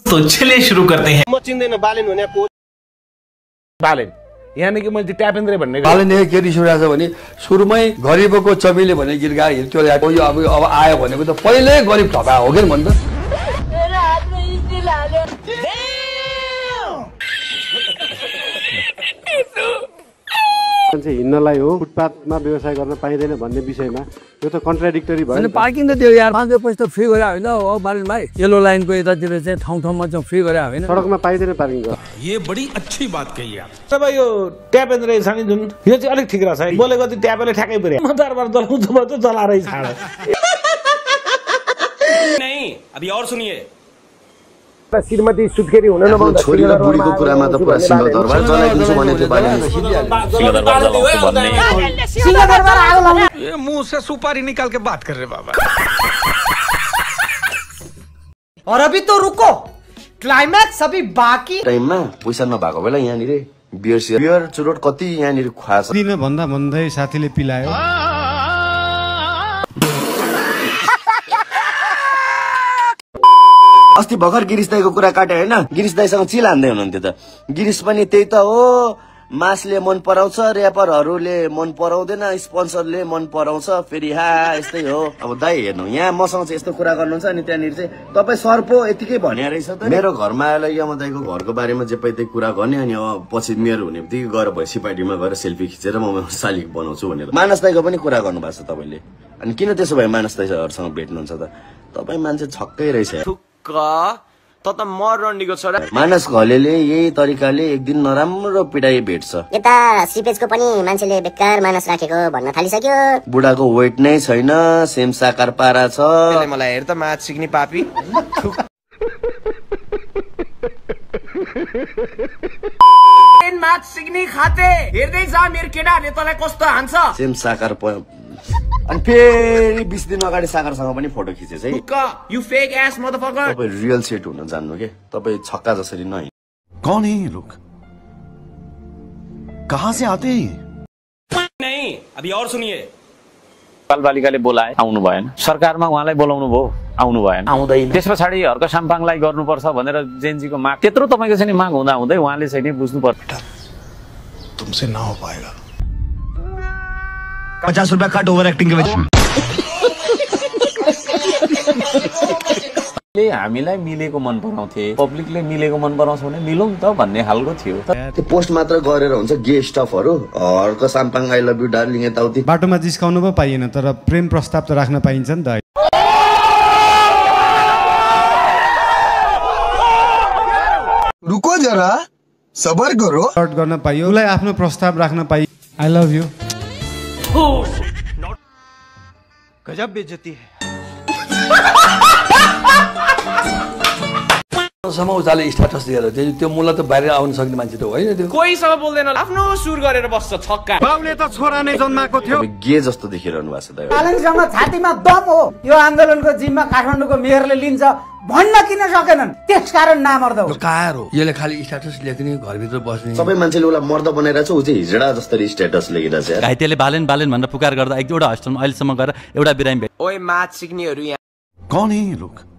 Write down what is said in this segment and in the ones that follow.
तो चलिए शुरू करते हैं। म चिन्दैन बालेन भने को बालेन यानी कि मैले ट्यापेन्द्रे भन्ने बालेन के रिस उठेको छ भने सुरुमै गरिबको चमेली भन्ने गीत गायो त्यो यो अब आयो भनेको त पहिल्यै गरिब ठगा हो के भन्छ। मान्छे हिँड्नलाई हो फुटपाथमा व्यवसाय गर्न पाइँदैन भन्ने विषयमा यो त कन्ट्राडिक्टरी भयो। अनि पार्किङ त त्यो यार 5 पैसा फ्री गरे होइन हो बालिन भाइ। येलो लाइनको यतातिर चाहिँ ठाउँ-ठाउँमा चाहिँ फ्री गरे होइन। सडकमा पाइँदैन पार्किङ गर्न। ये बड़ी अच्छी बात कही आप। तब यो ट्यापेन्द्रे छ नि जुन यो चाहिँ अलिक ठिक रहेछ। बोलेको चाहिँ ट्यापले ठ्याक्कै पर्यो। म दरबार चलाउँछु त चलारै छाड। नहीं अभी और सुनिए। श्रीमती सुत्केरी हुन नपाउँदा छोरी र बुढीको कुरामा त पुरा सिंह दरबार चलाइदिन्छु भने त्यो बालेन सिंह दरबार आगो लाउनु। ये मुंह से सुपारी निकाल के बात कर रहे बाबा। और अभी तो रुको, क्लाइमैक्स अभी बाकी। टाइममा पैसा नभएको बेला यहाँनिर बियर चुरोट कति यहाँनिर खुवाछ। दिन भन्दा भन्दै साथीले पिलायो। अस्ति भर्खर गिरिश दाईको कुरा काटे हैन। गिरिश दाईसँग चिल हान्दै हुनुहुन्थ्यो त। गिरिश पनि त्यही त हो, मासले मन पराउँछ, र्यापरहरूले मन पराउँदैन, स्पोन्सरले मन पराउँछ, फेरि यस्तै हो। अब दाई हेर्नु यहाँ मसँग चाहिँ यस्तो कुरा गर्नुहुन्छ अनि त्यहाँनिर चाहिँ तपाईँ सर पो यतिकै भन्या रहेछ त। मेरो घरमा आएर यमा दाईको घरको बारेमा जे पाइ त्यही कुरा गर्ने अनि अब पछि मेरो हुने बित्तिकै गएर भैँसी पार्टीमा गएर सेल्फी खिचेर म शालिक बनाउँछु भनेर मानस दाईको पनि कुरा गर्नुभएको छ तपाईँले। अनि किन त्यसो भए मानस दाईसँग भेट्नुहुन्छ त? तपाईँ मान्छे छक्कै रहेछ। त मरण्डीको छोरा मानस घलेले यही तरिकाले एक दिन नराम्रो पिटाइ भेट्छ। यता सिपेजको पनि मान्छेले बेकार मानस राखेको भन्न थालिसक्यो। बुढाको वेट नै छैन, सेम साकार पारा छ। मलाई हेर त माछ सिक्ने पापी। माछ सिक्ने खाते हेर्दै जा मेरो केटाहरुले तँलाई कस्तो हान्छ। सेम साकार अनि फेरि 20 दिन अगाडि सागरसँग पनि फोटो खिचेछ है। You fake S motherfucker. तपाईँ रियल सेट हुन जान्नु के? तपाईँ छक्का जसरी नै। कौन है ये लोग? कहाँ से आते हैं? नहीं अभी और सुनिए। बालबालिकाले बोलाए आउनु भएन। सरकारमा उहाँलाई बोलाउनु भयो आउनु भएन। आउँदैन। त्यस पछाडि हर्क साम्पाङलाई गर्नुपर्छ भनेर जेनजीको माग त्यत्रो तपाईको चाहिँ माग हुँदा हुँदै उहाँले चाहिँ नि बुझ्नु पर्छ। तुमसे ना हो पाएगा। 50 रुपया कट ओभर एक्टिङ के वजह हामीलाई मिलेको मन पराउँथे, पब्लिकले मिलेको मन पराउँछ भने मिलौँ त भन्ने खालको थियो। त्यो पोस्ट मात्र गरेर हुन्छ गे स्टफहरु। Harka Sampang I love you darling यताउति बाटोमा जिस्काउनु पो पाइएन तर प्रेम प्रस्ताव त राख्न पाइन्छ नि त। रुको जरा सबर करो। सर्ट गर्न पाइयो, उसलाई आफ्नो प्रस्ताव राख्न पाइयो। I love you. गजब बेइज्जती है। समाउजाले स्ट्याटस दिएर त्यो मुला त बाहिर आउन सक्ने मान्छे त होइन त्यो। कोहीसँग बोल्दैन, आफ्नो सुर गरेर बस्छ छक्का। बाउले त छोरा नै जन्माको थियो। गे जस्तो देखिरहनु भएको छ त। बालनसँग छातीमा दम हो। यो आन्दोलनको जिम्मा काठमाडौँको मेयरले लिन्छ भन्न किन सकेनन्? त्यसकारण नामर्द हो। कार हो यसले खाली स्ट्याटस लेख्ने, घरभित्र बस्ने। सबै मान्छेले उसलाई मर्द बनाइरहेछ, ऊ चाहिँ हिजडा जस्तै स्ट्याटस लेखिरहेछ यार। घाइतेले बालेन बालेन भनेर पुकार गर्दा एक दुईवटा हस्पिटलमा अहिलेसम्म गएर एउटा बिरामी भेट। ओए माछ सिक्नेहरू यहाँ कौन है ये लोग?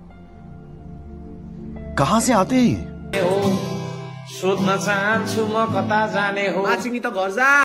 कहाँ से आते हैं? सोध्न चाहन्छु म कता जाने हो। माछ सिक्ने त घर जा।